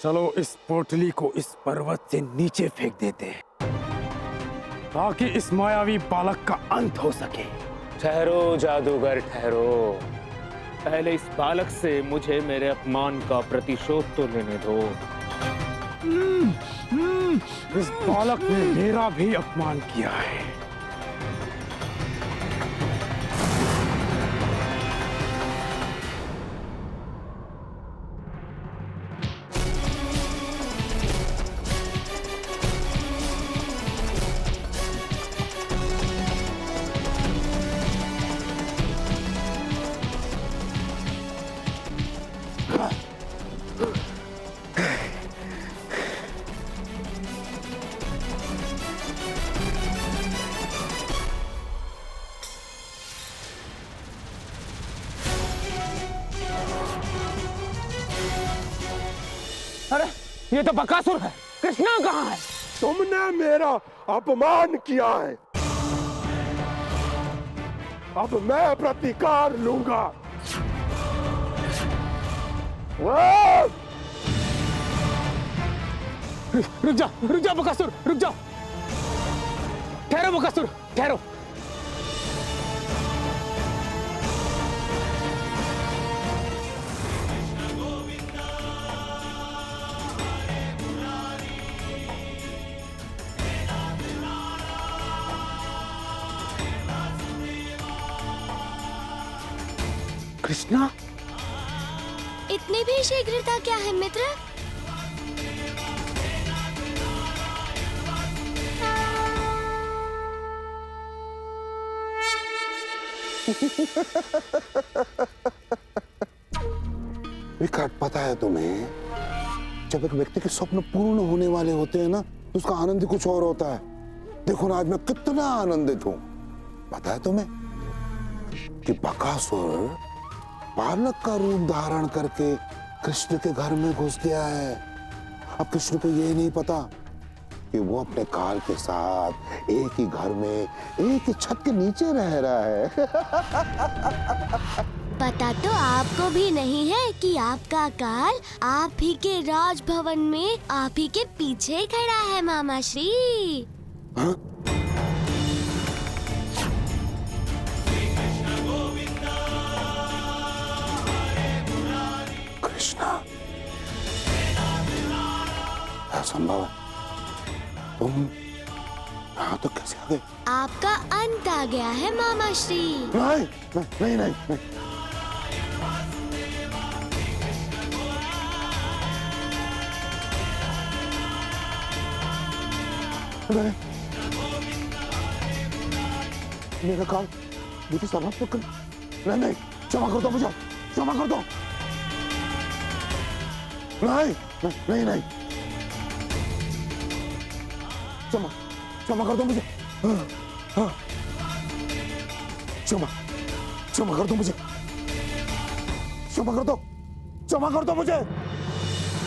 चलो इस पोटली को इस पर्वत से नीचे फेंक देते हैं ताकि इस मायावी बालक का अंत हो सके। ठहरो जादूगर ठहरो, पहले इस बालक से मुझे मेरे अपमान का प्रतिशोध तो लेने दो। इस बालक ने मेरा भी अपमान किया है। अरे ये तो बकासुर है, कृष्णा कहाँ है? तुमने मेरा अपमान किया है, अब मैं प्रतिकार लूंगा। रुक जा बकासुर, रुक जाओ। ठहरो बकासुर, ठहरो। कृष्णा, इतनी भी शीघ्रता क्या है मित्र? विकट, पता है तुम्हें, जब एक व्यक्ति के स्वप्न पूर्ण होने वाले होते हैं ना, तो उसका आनंद ही कुछ और होता है। देखो ना, आज मैं कितना आनंदित हूं। पता है तुम्हें कि बकासुर बालक का रूप धारण करके कृष्ण के घर में घुस गया है। अब कृष्ण को ये नहीं पता कि वो अपने काल के साथ एक ही घर में, एक ही छत के नीचे रह रहा है। पता तो आपको भी नहीं है कि आपका काल आप ही के राजभवन में आप ही के पीछे खड़ा है मामा श्री। हाँ? कृष्णा, असंभव है। तुम यहाँ तो कैसे आ गए? आपका अंत आ गया है मामा श्री। नहीं नहीं नहीं, नहीं। नहीं। मेरा काल मुझे समाप्त कर। नहीं, क्षमा कर दो मुझे, क्षमा कर दो। नहीं, क्षमा कर दो मुझे। क्षमा कर दो मुझे, क्षमा कर दो मुझे।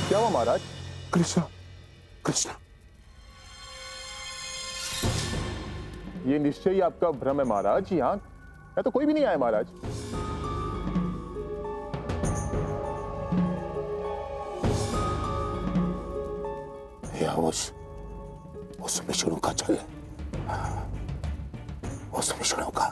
क्या हुआ महाराज? कृष्णा, ये निश्चय ही आपका भ्रम है महाराज। यहाँ तो कोई भी नहीं आया महाराज। या उस विष्णु का छल है, उस विष्णु का।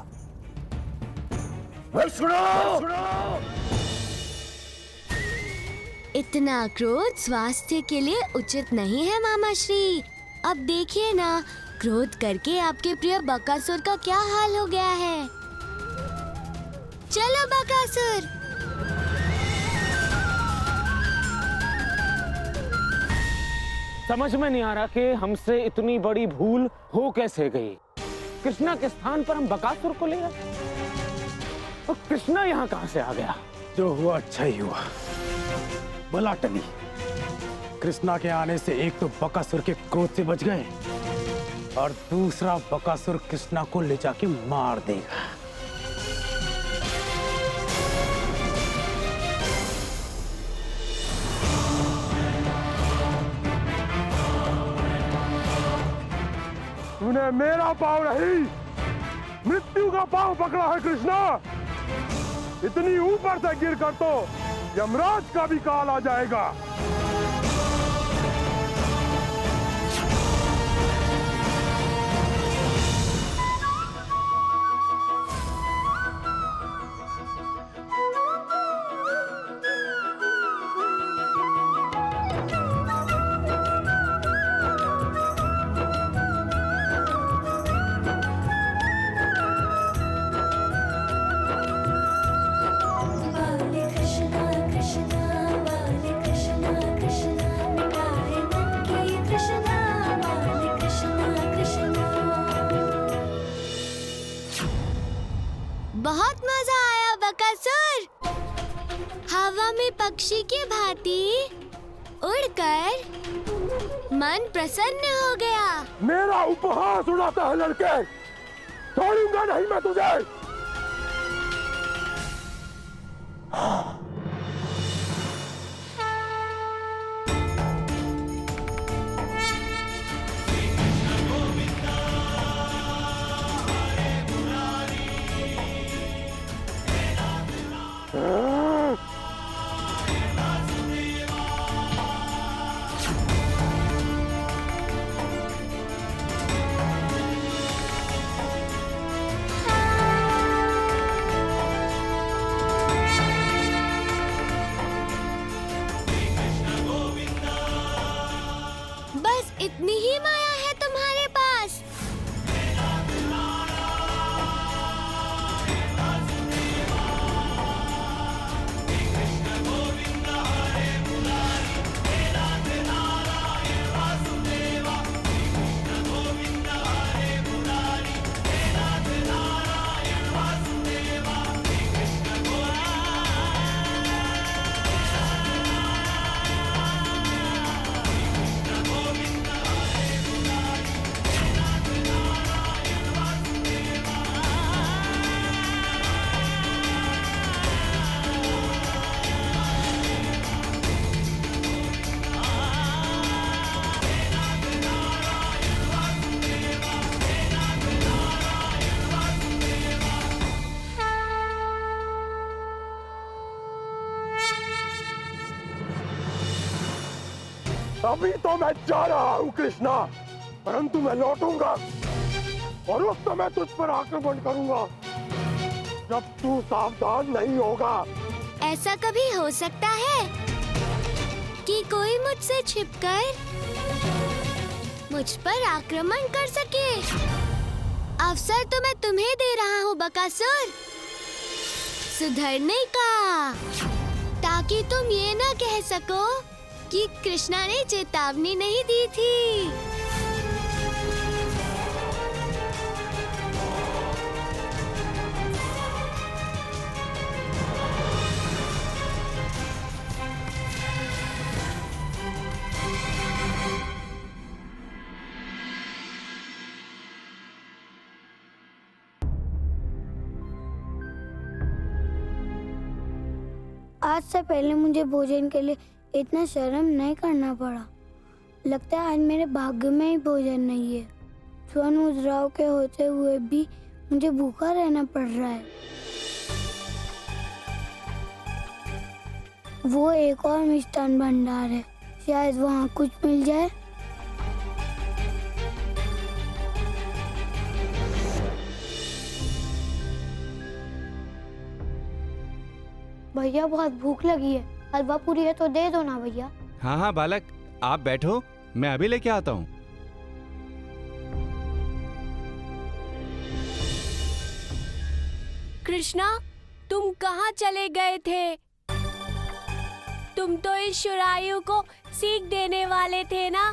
इतना क्रोध स्वास्थ्य के लिए उचित नहीं है मामा श्री। अब देखिए ना, क्रोध करके आपके प्रिय बकासुर का क्या हाल हो गया है। चलो बकासुर। समझ में नहीं आ रहा कि हमसे इतनी बड़ी भूल हो कैसे गई। कृष्णा के स्थान पर हम बकासुर को ले आए, और कृष्णा यहाँ कहाँ से आ गया? जो हुआ अच्छा ही हुआ। भला टली, कृष्णा के आने से एक तो बकासुर के क्रोध से बच गए, और दूसरा बकासुर कृष्णा को ले जाके मार देगा। तूने मेरा पांव नहीं, मृत्यु का पांव पकड़ा है कृष्णा। इतनी ऊपर से गिर कर तो यमराज का भी काल आ जाएगा। देखकर मन प्रसन्न हो गया। मेरा उपहास उड़ाता है लड़के, छोड़ूंगा नहीं मैं तुझे। बस इतनी ही माया है तुम्हारे पास। अभी तो मैं जा रहा हूँ कृष्णा, परंतु मैं लौटूंगा और उस समय तुझ पर आक्रमण करूंगा जब तू सावधान नहीं होगा। ऐसा कभी हो सकता है कि कोई मुझसे छिपकर मुझ पर आक्रमण कर सके? अवसर तो मैं तुम्हें दे रहा हूँ बकासुर, सुधरने का, ताकि तुम ये ना कह सको कि कृष्णा ने चेतावनी नहीं दी थी। आज से पहले मुझे भोजन के लिए इतना शर्म नहीं करना पड़ा। लगता है आज मेरे भाग्य में ही भोजन नहीं है। स्वर्ण मुद्राओं के होते हुए भी मुझे भूखा रहना पड़ रहा है। वो एक और मिष्ठान भंडार है, शायद वहाँ कुछ मिल जाए। भैया बहुत भूख लगी है, हलवा पूरी है तो दे दो ना भैया। हाँ हाँ बालक, आप बैठो, मैं अभी लेके आता हूँ। कृष्णा, तुम कहाँ चले गए थे? तुम तो इस शुरायु को सीख देने वाले थे ना?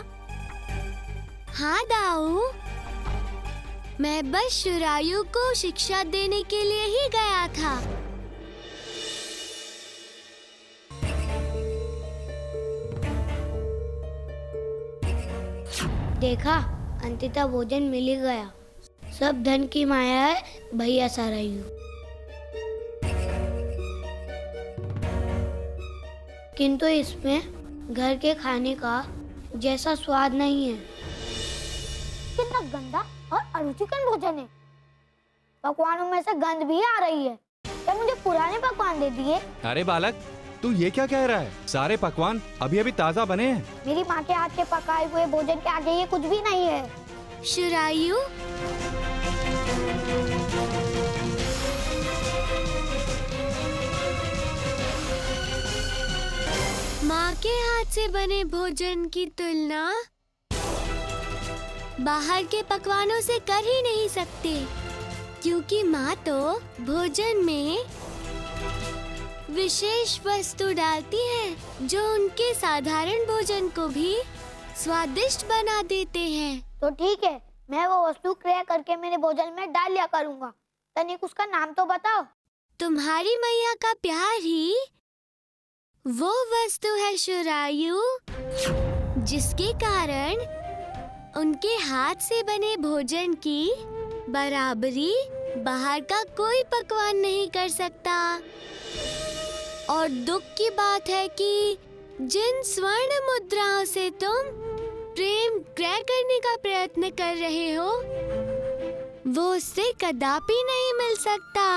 हाँ दाऊ, मैं बस शुरायु को शिक्षा देने के लिए ही गया था। देखा, अंततः भोजन मिल ही गया। सब धन की माया है भैया सारायु। किंतु इसमें घर के खाने का जैसा स्वाद नहीं है। कितना गंदा और अरुचिकर भोजन है। पकवानों में से गंध भी आ रही है। क्या मुझे पुराने पकवान दे दिए? अरे बालक, तू ये क्या कह रहा है? सारे पकवान अभी अभी ताजा बने हैं। मेरी माँ के हाथ के पकाए हुए भोजन के आगे ये कुछ भी नहीं है। शुरायु, माँ के हाथ से बने भोजन की तुलना बाहर के पकवानों से कर ही नहीं सकते, क्योंकि माँ तो भोजन में विशेष वस्तु डालती है जो उनके साधारण भोजन को भी स्वादिष्ट बना देते हैं। तो ठीक है, मैं वो वस्तु क्रय करके मेरे भोजन में डाल लिया करूँगा। तनिक उसका नाम तो बताओ। तुम्हारी मैया का प्यार ही वो वस्तु है शुरायु। जिसके कारण उनके हाथ से बने भोजन की बराबरी बाहर का कोई पकवान नहीं कर सकता। और दुख की बात है कि जिन स्वर्ण मुद्राओं से तुम प्रेम क्रय करने का प्रयत्न कर रहे हो वो उससे कदापि नहीं मिल सकता।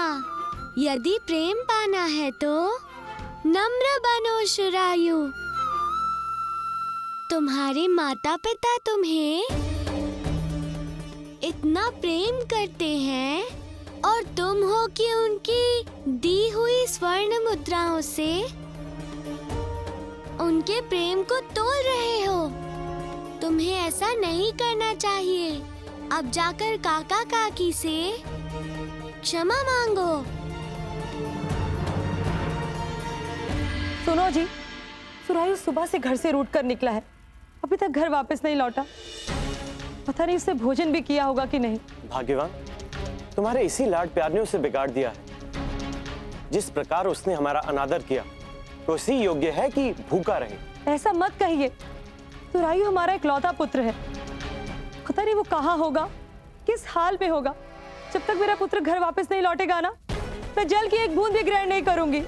यदि प्रेम पाना है तो नम्र बनो शुरायु। तुम्हारे माता पिता तुम्हें इतना प्रेम करते हैं और तुम हो कि उनकी दी हुई स्वर्ण मुद्राओं से उनके प्रेम को तोल रहे हो। तुम्हें ऐसा नहीं करना चाहिए। अब जाकर काका काकी से क्षमा मांगो। सुनो जी, सुरायु सुबह से घर से रूठ कर निकला है, अभी तक घर वापस नहीं लौटा। पता नहीं उसने भोजन भी किया होगा कि नहीं। भाग्यवान, तुम्हारे इसी लाड प्यार ने उसे बिगाड़ दिया है। जिस प्रकार उसने हमारा अनादर किया तो उसी योग्य है कि भूखा रहे। ऐसा मत कहिए, सुरायु हमारा इकलौता पुत्र है। पता नहीं वो कहाँ होगा, किस हाल में होगा। जब तक मेरा पुत्र घर वापस नहीं लौटेगा ना, मैं जल की एक बूंद भी ग्रहण नहीं करूंगी।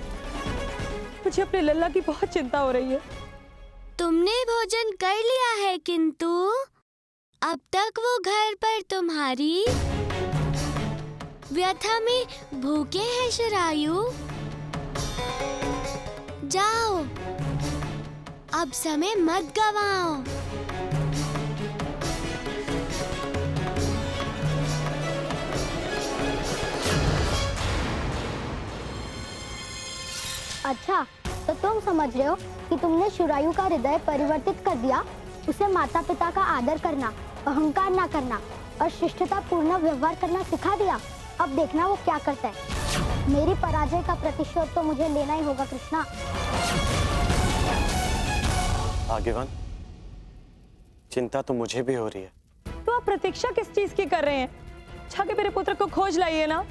मुझे अपने लल्ला की बहुत चिंता हो रही है। तुमने भोजन कर लिया है किंतु अब तक वो घर पर तुम्हारी व्यथा में भूखे हैं शुरायु। जाओ, अब समय मत गवाओ। अच्छा, तो तुम समझ रहे हो कि तुमने शुरायु का हृदय परिवर्तित कर दिया। उसे माता पिता का आदर करना, अहंकार ना करना और शिष्टता पूर्ण व्यवहार करना सिखा दिया। अब देखना वो क्या करता है। मेरी पराजय का प्रतिशोध तो मुझे लेना ही होगा कृष्णा। भाग्यवान, चिंता तो मुझे भी हो रही है। तो आप प्रतीक्षा किस चीज की कर रहे हैं? जाके मेरे पुत्र को खोज लाइए ना।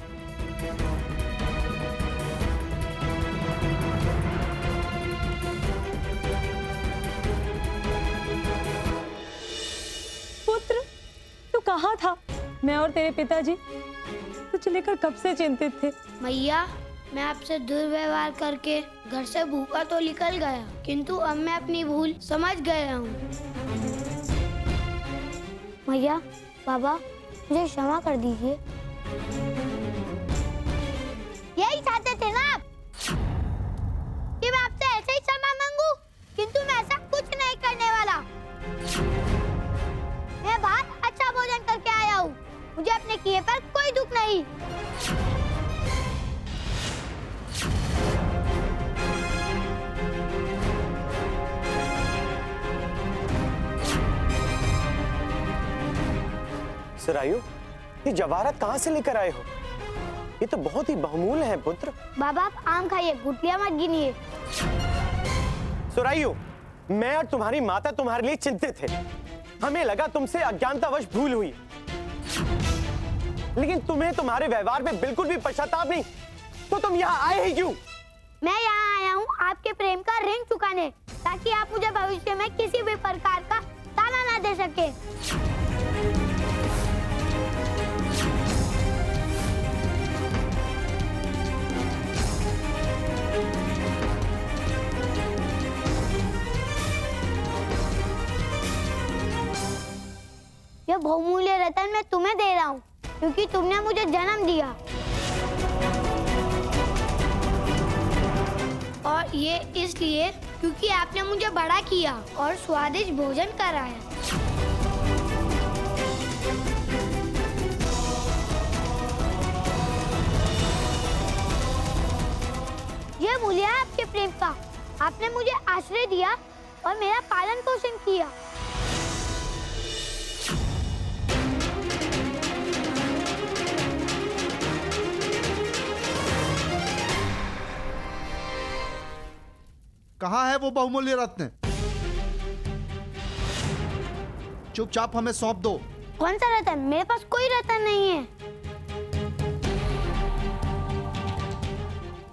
पुत्र, तू कहाँ था? मैं और तेरे पिताजी तुझे लेकर कब से चिंतित थे। मैया, मैं आपसे दुर्व्यवहार करके घर से भूखा तो निकल गया, किंतु अब मैं अपनी भूल समझ गया हूँ। मैया, बाबा, मुझे क्षमा कर दीजिए। यही चाहते थे ना आप कि मैं आपसे ऐसे ही क्षमा मांगू, किंतु मैं ऐसा कुछ नहीं करने वाला। मैं बाहर अच्छा भोजन करके आया हूँ, मुझे अपने किए पर कोई दुख नहीं। सुरायु, ये जवाहरात कहाँ से लेकर आए हो? ये तो बहुत ही बहुमूल्य है पुत्र। बाबा, आप आम खाइए, गुठलियां मत गिनिए। सुरायु, मैं और तुम्हारी माता तुम्हारे लिए चिंतित थे। हमें लगा तुमसे अज्ञानतावश भूल हुई, लेकिन तुम्हें तुम्हारे व्यवहार में बिल्कुल भी पश्चाताप नहीं। तो तुम यहाँ आए ही क्यों? मैं यहाँ आया हूँ आपके प्रेम का ऋण चुकाने, ताकि आप मुझे भविष्य में किसी भी प्रकार का ताना ना दे सके। यह बहुमूल्य रतन मैं तुम्हें दे रहा हूँ, क्योंकि तुमने मुझे जन्म दिया, और ये इसलिए क्योंकि आपने मुझे बड़ा किया और स्वादिष्ट भोजन कराया। यह मूल्य है आपके प्रेम का। आपने मुझे आश्रय दिया और मेरा पालन पोषण किया। कहाँ है वो बहुमूल्य रत्न? चुपचाप हमें सौंप दो। कौन सा रतन? मेरे पास कोई रतन नहीं है।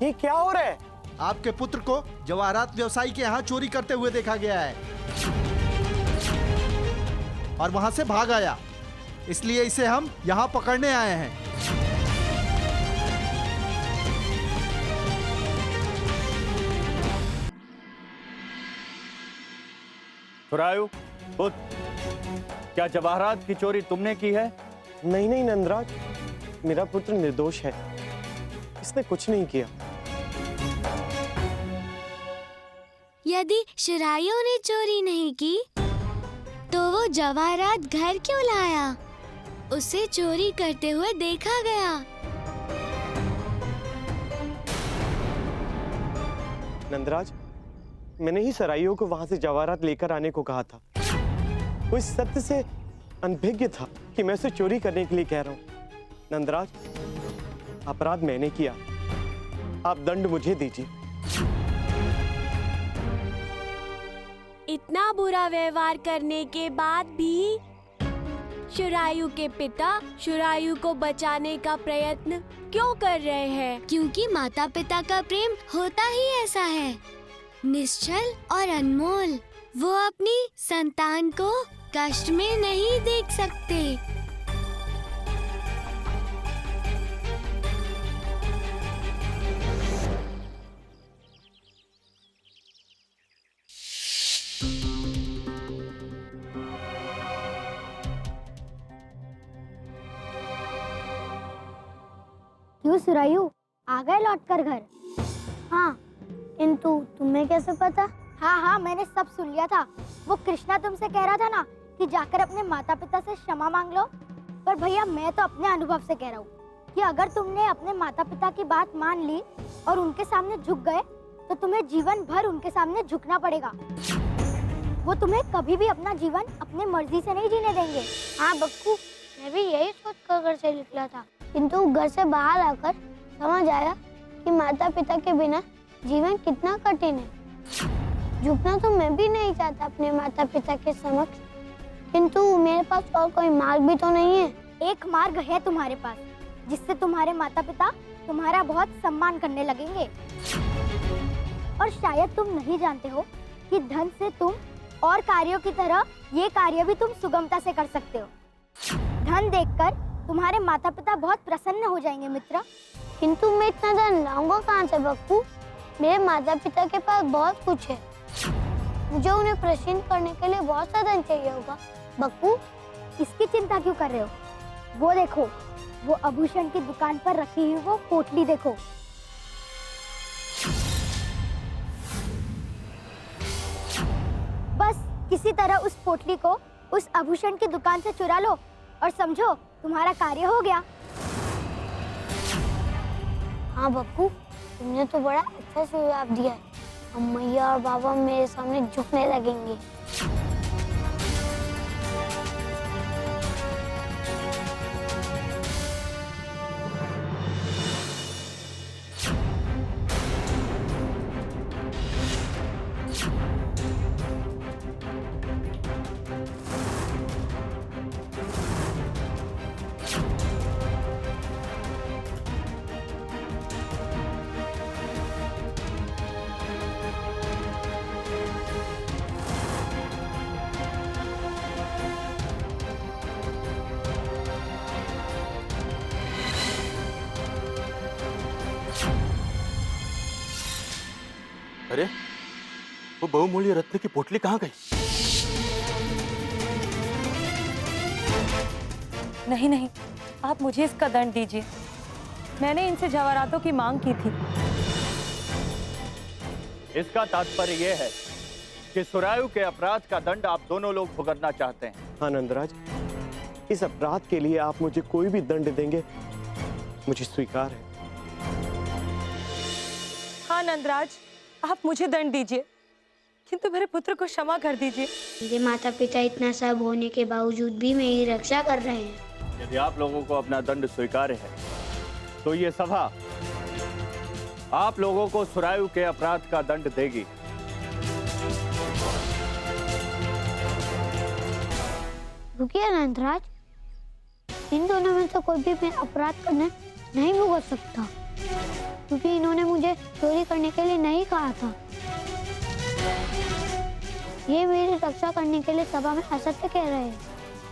ये क्या हो रहा है? आपके पुत्र को जवाहरात व्यवसायी के यहाँ चोरी करते हुए देखा गया है। और वहां से भाग आया, इसलिए इसे हम यहाँ पकड़ने आए हैं। सुरायु, बुद्ध, क्या जवाहरात की चोरी तुमने की है? नहीं नहीं नंदराज, मेरा पुत्र निर्दोष है, इसने कुछ नहीं किया। यदि शुरायु ने चोरी नहीं की तो वो जवाहरात घर क्यों लाया? उसे चोरी करते हुए देखा गया। नंदराज, मैंने ही सराइयों को वहां से जवाहरात लेकर आने को कहा था। वो इस सत्य से अनभिज्ञ था कि मैं उसे चोरी करने के लिए कह रहा हूं। नंदराज, अपराध मैंने किया, आप दंड मुझे दीजिए। इतना बुरा व्यवहार करने के बाद भी शुरायु के पिता शुरायु को बचाने का प्रयत्न क्यों कर रहे हैं? क्योंकि माता पिता का प्रेम होता ही ऐसा है, निश्चल और अनमोल। वो अपनी संतान को कष्ट में नहीं देख सकते। क्यों सुरायु, आ गए लौटकर घर? हाँ, किंतु तुम्हें कैसे पता? हाँ, मैंने सब सुन लिया था। वो कृष्णा तुमसे कह रहा था ना कि जाकर अपने माता पिता से क्षमा मांग लो। पर भैया, मैं तो अपने अनुभव से कह रहा हूँ कि अगर तुमने अपने माता पिता की बात मान ली और उनके सामने झुक गए तो तुम्हें जीवन भर उनके सामने झुकना पड़ेगा। वो तुम्हें कभी भी अपना जीवन अपने मर्जी से नहीं जीने देंगे। हाँ बक्कू, मैं भी यही सोच कर घर से निकला था, किंतु घर से बाहर आकर समझ आया कि माता पिता के बिना जीवन कितना कठिन है। झुकना तो मैं भी नहीं चाहता अपने माता पिता के समक्ष, किंतु मेरे पास और कोई मार्ग भी तो नहीं है। एक मार्ग है तुम्हारे पास, जिससे तुम्हारे माता पिता तुम्हारा बहुत सम्मान करने लगेंगे। और शायद तुम नहीं जानते हो कि धन से तुम और कार्यों की तरह ये कार्य भी तुम सुगमता से कर सकते हो। धन देखकर तुम्हारे माता पिता बहुत प्रसन्न हो जाएंगे मित्र। किंतु मैं इतना धन लाऊंगा कहाँ से बक्कू? मेरे माता पिता के पास बहुत कुछ है, मुझे उन्हें प्रसन्न करने के लिए बहुत सा धन चाहिए होगा। बक्कू, इसकी चिंता क्यों कर रहे हो? वो देखो, वो आभूषण की दुकान पर रखी हुई वो पोटली देखो। बस किसी तरह उस पोटली को उस आभूषण की दुकान से चुरा लो और समझो तुम्हारा कार्य हो गया। हाँ बक्कू, तुमने तो बड़ा अच्छा सुझाव दिया है। अब मैया और बाबा मेरे सामने झुकने लगेंगे। अरे, वो बहुमूल्य रत्न की पोटली कहाँ गई? नहीं नहीं, आप मुझे इसका दंड दीजिए। मैंने इनसे जवाहरातों की मांग की थी। इसका तात्पर्य यह है कि सुरायु के अपराध का दंड आप दोनों लोग भुगतना चाहते हैं। हाँ नंदराज, इस अपराध के लिए आप मुझे कोई भी दंड देंगे, मुझे स्वीकार है। हाँ नंदराज, आप मुझे दंड दीजिए, किंतु मेरे पुत्र को क्षमा कर दीजिए। मेरे माता पिता इतना सब होने के बावजूद भी मेरी रक्षा कर रहे हैं। यदि आप लोगों को अपना दंड स्वीकार है तो ये सभा आप लोगों को सुरायु के अपराध का दंड देगी। रुकिए नंदराज, इन दोनों में से कोई भी मैं अपराध करने नहीं भुगत सकता, क्योंकि इन्होंने मुझे चोरी करने के लिए नहीं कहा था। ये मेरी रक्षा करने के लिए सभा में असत्य कह रहे हैं।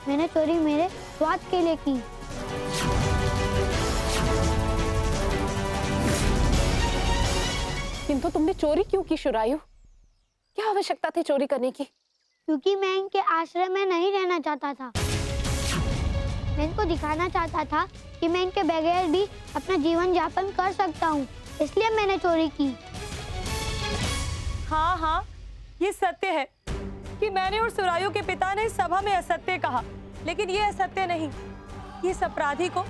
मैंने चोरी मेरे स्वाद के लिए की। किंतु तुमने चोरी क्यों की शुरायु? क्या आवश्यकता थी चोरी करने की? क्योंकि मैं इनके आश्रय में नहीं रहना चाहता था। मैं इनको दिखाना चाहता था कि मैं इनके बगैर भी अपना जीवन यापन कर सकता हूँ, इसलिए मैंने चोरी की। हाँ हाँ, ये सत्य है कि मैंने और सुरायु के पिता ने सभा में असत्य कहा, लेकिन ये असत्य नहीं। इस अपराधी को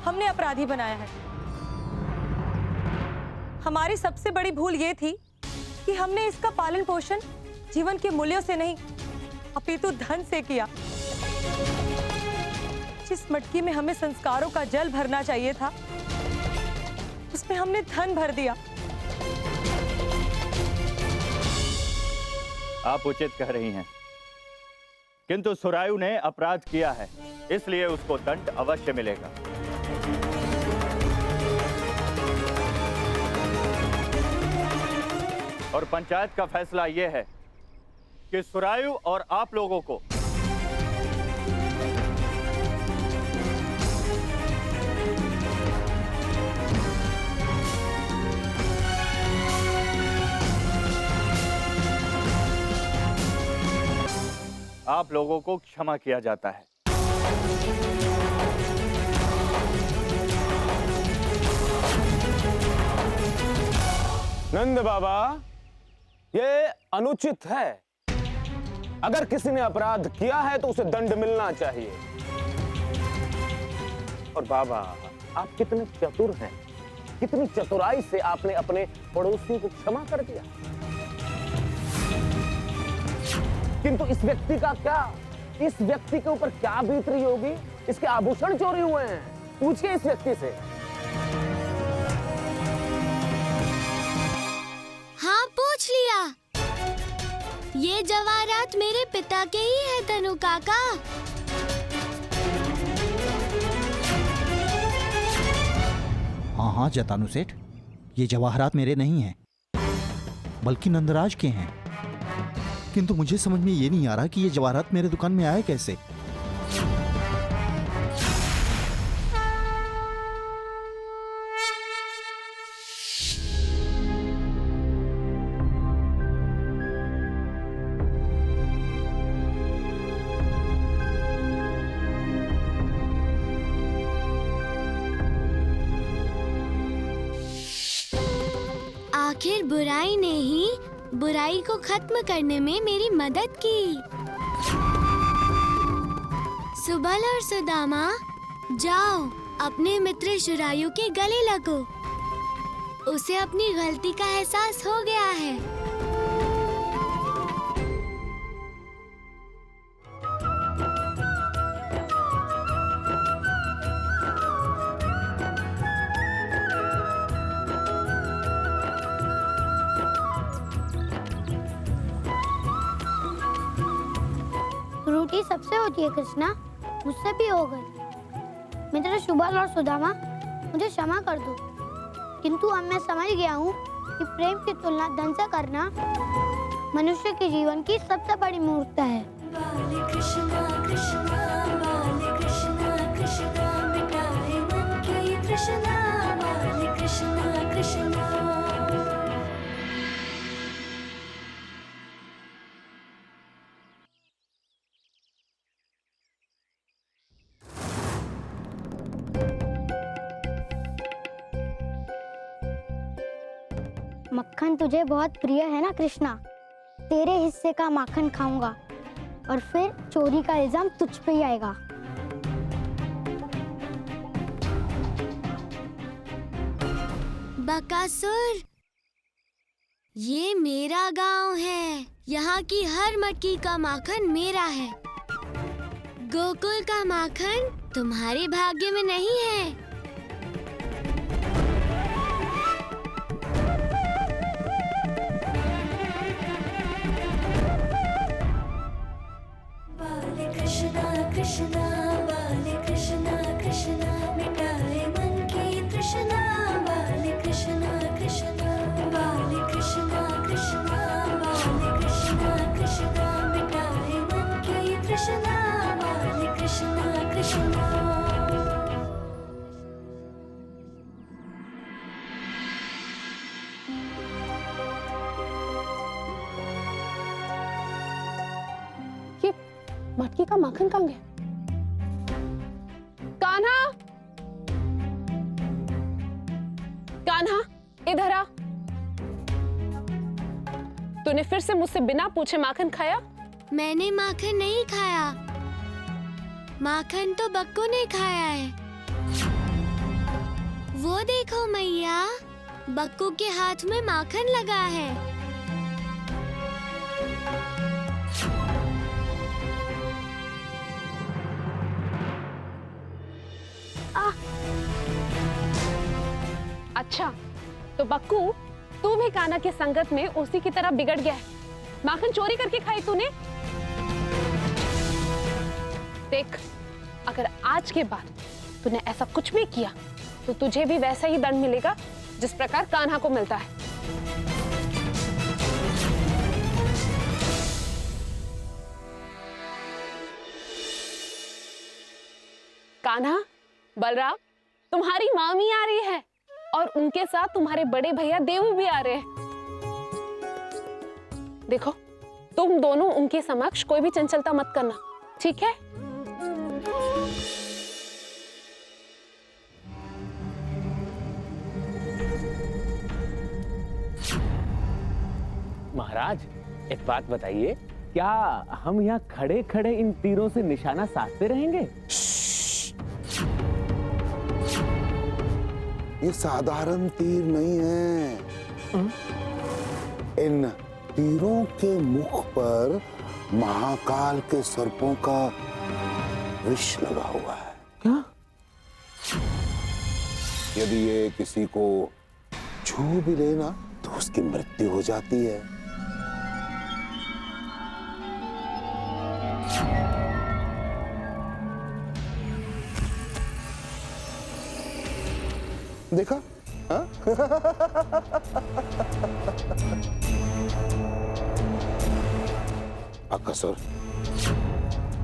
हमने अपराधी बनाया है। हमारी सबसे बड़ी भूल ये थी कि हमने इसका पालन पोषण जीवन के मूल्यों से नहीं अपितु धन से किया। जिस मटकी में हमें संस्कारों का जल भरना चाहिए था, उसमें हमने धन भर दिया। आप उचित कह रही हैं, किंतु सुरायु ने अपराध किया है, इसलिए उसको दंड अवश्य मिलेगा। और पंचायत का फैसला यह है कि सुरायु और आप लोगों को क्षमा किया जाता है। नंद बाबा, ये अनुचित है। अगर किसी ने अपराध किया है तो उसे दंड मिलना चाहिए। और बाबा, आप कितने चतुर हैं, कितनी चतुराई से आपने अपने पड़ोसियों को क्षमा कर दिया। किंतु इस व्यक्ति का क्या, इस व्यक्ति के ऊपर क्या बीत रही होगी? इसके आभूषण चोरी हुए हैं, पूछिए इस व्यक्ति से। हाँ, पूछ लिया। ये जवाहरात मेरे पिता के ही है तनु काका। हाँ हाँ जतानु सेठ, ये जवाहरात मेरे नहीं हैं, बल्कि नंदराज के हैं। किंतु मुझे समझ में ये नहीं आ रहा कि ये जवाहरात मेरे दुकान में आए कैसे। आखिर बुराई ने ही बुराई को खत्म करने में मेरी मदद की। सुबल और सुदामा, जाओ अपने मित्र शुरायु के गले लगो। उसे अपनी गलती का एहसास हो गया है। त्रुटि सबसे होती है कृष्णा, मुझसे भी हो गई। मित्र सुबल और सुदामा, मुझे क्षमा कर दो। किंतु अब मैं समझ गया हूँ कि प्रेम की तुलना धन से करना मनुष्य के जीवन की सबसे बड़ी मूर्खता है। बाले कृष्णा कृष्णा, बाले कृष्णा कृष्णा, मिटाए मन की तृष्णा। बाले कृष्णा कृष्णा। मक्खन तुझे बहुत प्रिय है ना कृष्णा? तेरे हिस्से का माखन खाऊंगा और फिर चोरी का इल्जाम तुझ पे ही आएगा। बकासुर, ये मेरा गांव है। यहाँ की हर मटकी का माखन मेरा है। गोकुल का माखन तुम्हारे भाग्य में नहीं है। कृष्णा, बाले कृष्णा कृष्णा, मिटाए मन की तृष्णा। बाले कृष्णा कृष्णा, बाले कृष्णा कृष्णा, बाले कृष्णा कृष्णा, मिटाए मन की तृष्णा। बाले कृष्णा। कृष्णा ये मटकी का माखन कहाँ गया? कान्हा, कान्हा इधर आ। तूने फिर से मुझसे बिना पूछे माखन खाया? मैंने माखन नहीं खाया, माखन तो बक्कू ने खाया है। वो देखो मैया, बक्कू के हाथ में माखन लगा है। अच्छा, तो बक्कू तू भी कान्हा की संगत में उसी की तरह बिगड़ गया है। माखन चोरी करके खाई तूने। देख, अगर आज के बाद तूने ऐसा कुछ भी किया तो तुझे भी वैसा ही दंड मिलेगा जिस प्रकार कान्हा को मिलता है। कान्हा, बलराम, तुम्हारी मामी आ रही है और उनके साथ तुम्हारे बड़े भैया देवू भी आ रहे हैं। देखो, तुम दोनों उनके समक्ष कोई भी चंचलता मत करना, ठीक है? महाराज, एक बात बताइए, क्या हम यहाँ खड़े खड़े इन तीरों से निशाना साधते रहेंगे? ये साधारण तीर नहीं है। इन तीरों के मुख पर महाकाल के सर्पों का विष लगा हुआ है। क्या? यदि ये किसी को छू भी लेना तो उसकी मृत्यु हो जाती है। देखा? हाँ? अकसर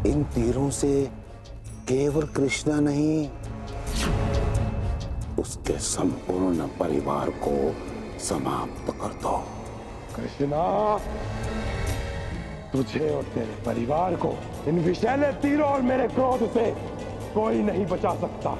इन तीरों से केवल कृष्णा नहीं, उसके संपूर्ण परिवार को समाप्त कर दो। कृष्णा, तुझे और तेरे परिवार को इन विषैले तीरों और मेरे क्रोध से कोई नहीं बचा सकता।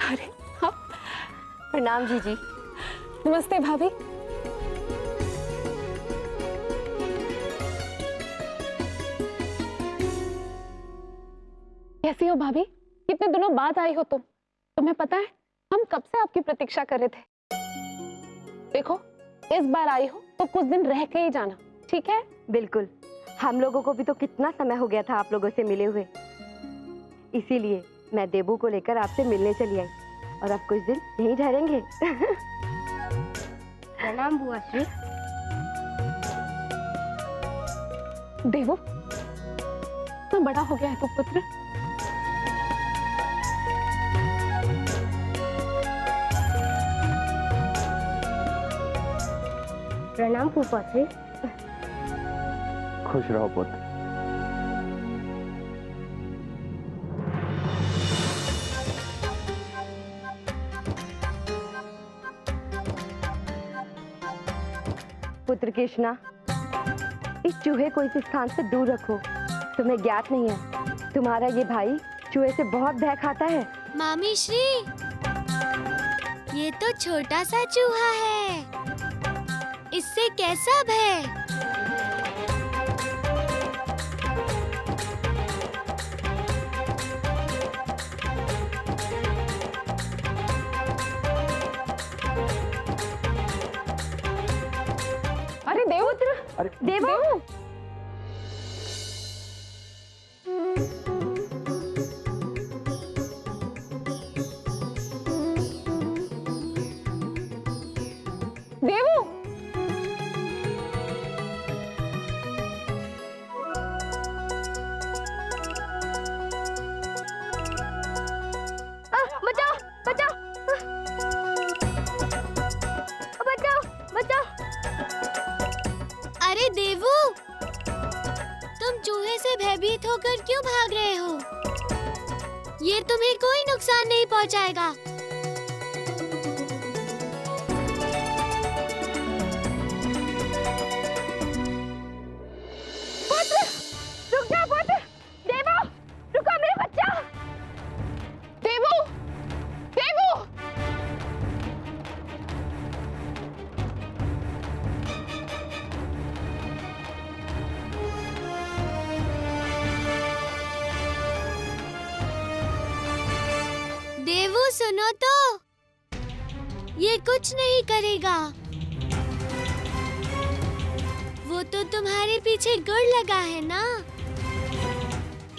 अरे हाँ, प्रणाम जीजी। नमस्ते भाभी। कैसी हो भाभी? कितने दिनों बाद आई हो तुम। तुम्हें पता है, हम कब से आपकी प्रतीक्षा कर रहे थे। देखो, इस बार आई हो तो कुछ दिन रह के ही जाना, ठीक है? बिल्कुल, हम लोगों को भी तो कितना समय हो गया था आप लोगों से मिले हुए। इसीलिए मैं देबू को लेकर आपसे मिलने चली आई और अब कुछ दिन यहीं ठहरेंगे। प्रणाम बुआ श्री। देवू, इतना बड़ा हो गया है तो पुत्र। प्रणाम फूफा श्री। खुश रहो पुत्र। पुत्र कृष्णा, इस चूहे को इस स्थान से दूर रखो। तुम्हें ज्ञात नहीं है, तुम्हारा ये भाई चूहे से बहुत भय खाता है। मामी श्री, ये तो छोटा सा चूहा है, इससे कैसा भय? देवो देवू बचाओ बचाओ बचाओ बचाओ। अरे देवू, तुम चूहे से भयभीत होकर क्यों भाग रहे हो? ये तुम्हें कोई नुकसान नहीं पहुंचाएगा। रुक जा पुत्र। देवो रुको, मेरे बच्चा। देवू देवू देवू सुनो तो, ये कुछ नहीं करेगा। वो तो तुम्हारे पीछे गुड़ लगा है ना,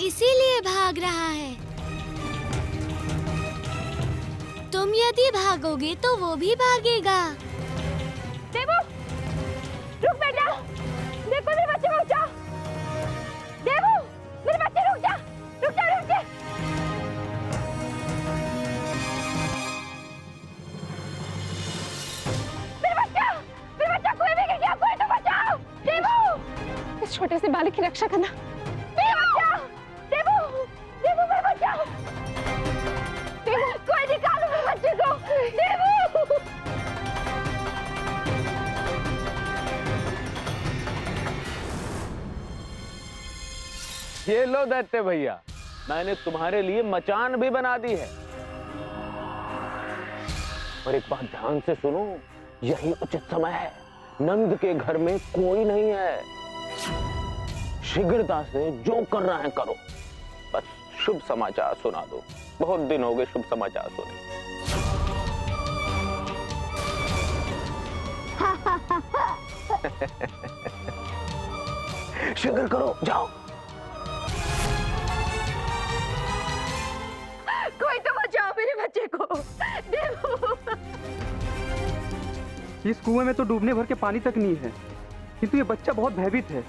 इसीलिए भाग रहा है। तुम यदि भागोगे तो वो भी भागेगा। देवो रुक बेटा, देखो मेरे बच्चे को बचाओ। देवो मेरे बच्चे, रुक जा रुक जा रुक जा। मेरे बच्चा कोई भी गिर गया, कोई तो बचाओ। देवो इस छोटे से बालक की रक्षा करना। मेरे बच्चा। देवो देवो मेरे बच्चा। देवो कोई निकालो मेरे बच्चे को। देवो ये लो दैत्य भैया, मैंने तुम्हारे लिए मचान भी बना दी है। और एक बात ध्यान से सुनो, यही उचित समय है। नंद के घर में कोई नहीं है। शीघ्रता से जो करना है करो, बस शुभ समाचार सुना दो। बहुत दिन हो गए शुभ समाचार सुने। शीघ्र करो, जाओ। कोई तो बचाओ मेरे बच्चे को। देवो इस कुएं में तो डूबने भर के पानी तक नहीं है, किंतु ये बच्चा बहुत भयभीत है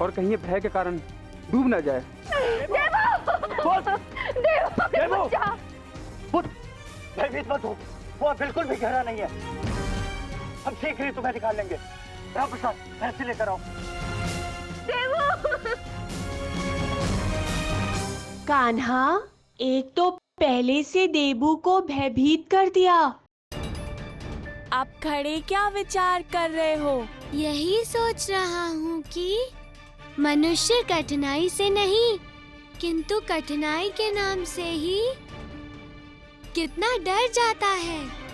और कहीं ये भय के कारण डूब ना जाए। देवो भयभीत मत हो, वो बिल्कुल भी गहरा नहीं है। हम शीघ्र ही तुम्हें निकाल लेंगे। राम प्रसाद, पैसे लेकर आओ। कान्हा, एक तो पहले से देबू को भयभीत कर दिया, अब खड़े क्या विचार कर रहे हो? यही सोच रहा हूँ कि मनुष्य कठिनाई से नहीं, किंतु कठिनाई के नाम से ही कितना डर जाता है।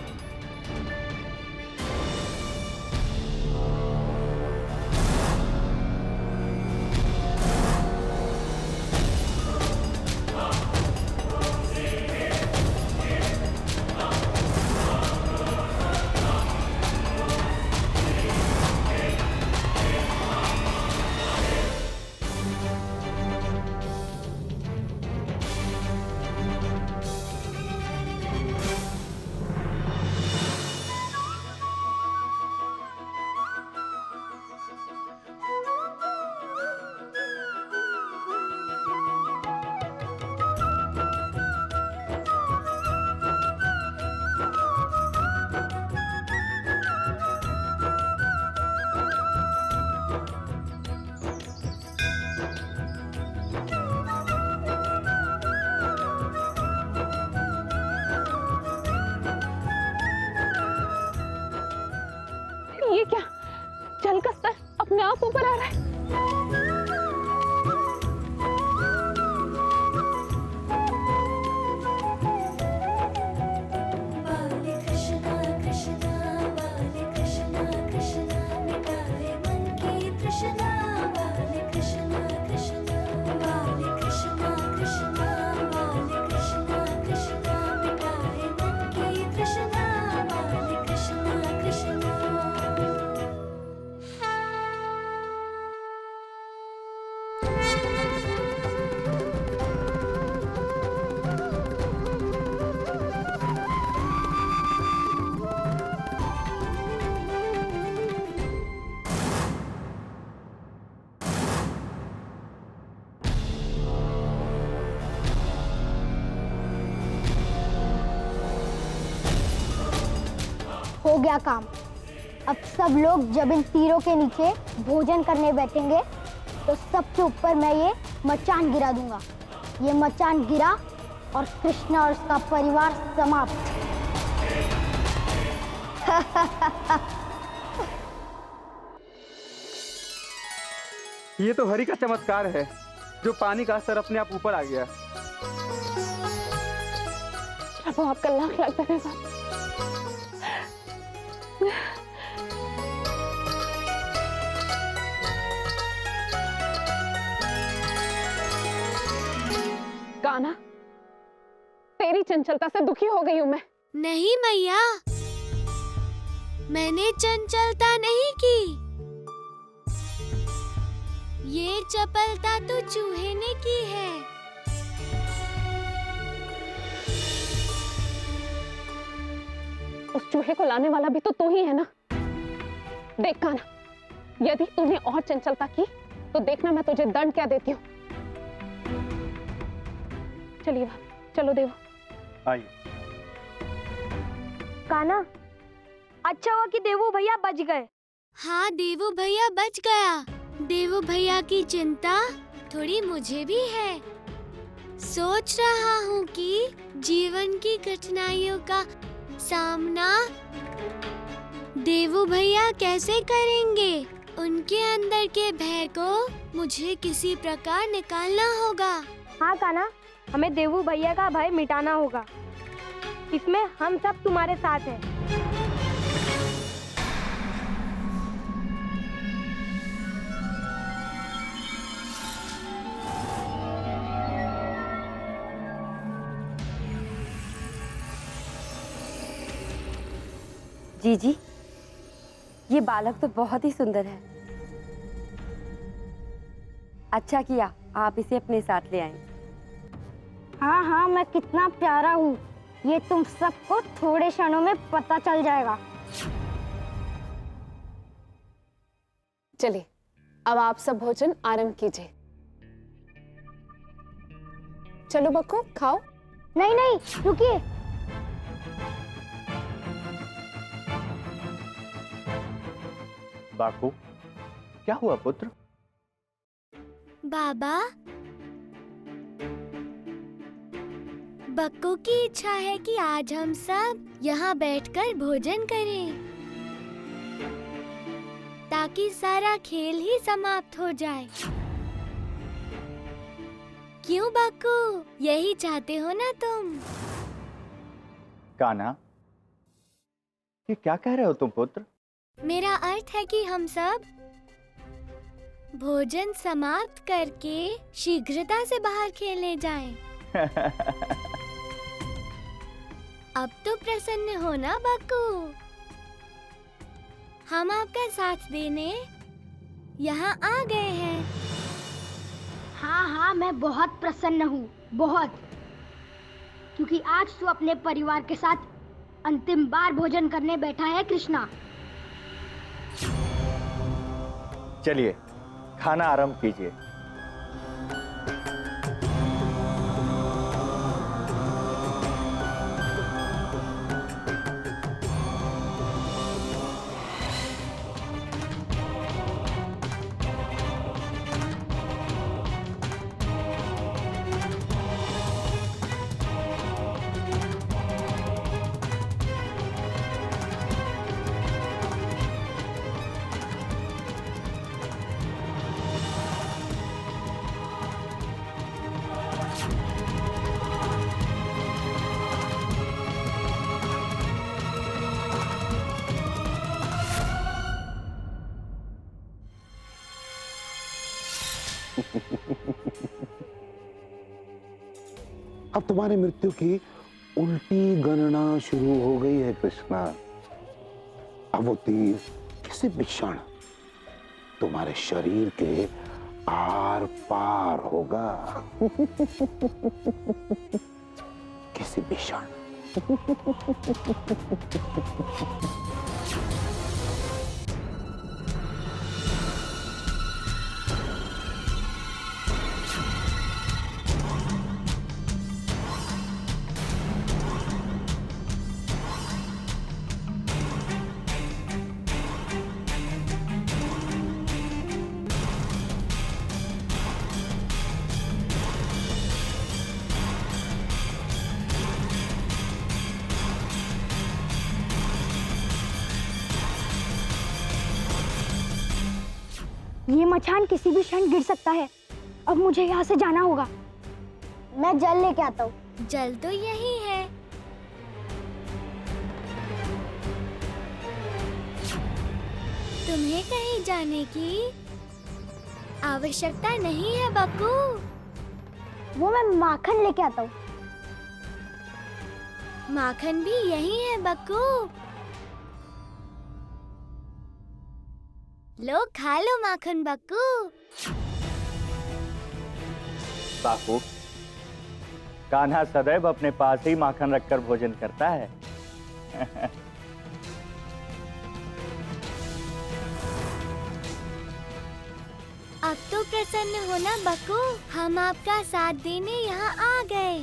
ये क्या, जल का स्तर अपने आप ऊपर आ रहा है। हो गया काम। अब सब लोग जब इन तीरों के नीचे भोजन करने बैठेंगे तो सबके ऊपर मैं ये मचान गिरा दूंगा। ये मचान गिरा और कृष्णा और उसका परिवार समाप्त। ये तो हरि का चमत्कार है, जो पानी का असर अपने आप ऊपर आ गया। प्रभु आपका लाख लाख धन्यवाद। कान्हा, तेरी चंचलता से दुखी हो गई हूं मैं। नहीं मैया, मैंने चंचलता नहीं की। ये चपलता तो चूहे ने की है। उस चूहे को लाने वाला भी तो तू ही है ना। देख कान्हा, यदि तूने और चंचलता की तो देखना मैं तुझे दंड क्या देती हूँ। चलिए चलो देव। आइए। कान्हा, अच्छा हुआ कि देवू भैया बच गए। हाँ, देवू भैया बच गया। देवू भैया की चिंता थोड़ी मुझे भी है। सोच रहा हूँ कि जीवन की कठिनाइयों का सामना देवू भैया कैसे करेंगे। उनके अंदर के भय को मुझे किसी प्रकार निकालना होगा। हाँ कान्हा, हमें देवू भैया का भय मिटाना होगा। इसमें हम सब तुम्हारे साथ हैं। जी, ये बालक तो बहुत ही सुंदर है। अच्छा किया आप इसे अपने साथ ले आए। हाँ, मैं कितना प्यारा हूँ ये तुम सबको थोड़े क्षणों में पता चल जाएगा। चलिए, अब आप सब भोजन आरंभ कीजिए। चलो बक्को, खाओ। नहीं, रुकिए। बाकू, क्या हुआ पुत्र? बाबा, बक्को की इच्छा है कि आज हम सब यहाँ बैठकर भोजन करें, ताकि सारा खेल ही समाप्त हो जाए। क्यों बक्को, यही चाहते हो ना तुम? कान्हा, ये क्या कह रहे हो तुम पुत्र? मेरा अर्थ है कि हम सब भोजन समाप्त करके शीघ्रता से बाहर खेलने जाएं। अब तो प्रसन्न हो ना बक्कू? हम आपका साथ देने यहाँ आ गए हैं। हाँ, मैं बहुत प्रसन्न हूँ, बहुत। क्योंकि आज तू अपने परिवार के साथ अंतिम बार भोजन करने बैठा है कृष्णा। चलिए, खाना आरंभ कीजिए। अब तुम्हारी मृत्यु की उल्टी गणना शुरू हो गई है कृष्णा। अब वो तीर किसी भी क्षण तुम्हारे शरीर के आर पार होगा। किसी भी क्षण। ये मचान किसी भी क्षण गिर सकता है। अब मुझे यहाँ से जाना होगा। मैं जल लेके आता हूँ। जल तो यही है। तुम्हें कहीं जाने की आवश्यकता नहीं है बक्कू। वो मैं माखन लेके आता हूँ। माखन भी यही है बक्कू। लो खा लो माखन बक्कू। बापू, कान्हा सदैव अपने पास ही माखन रखकर भोजन करता है। अब तो प्रसन्न हो ना बक्कू, हम आपका साथ देने यहाँ आ गए।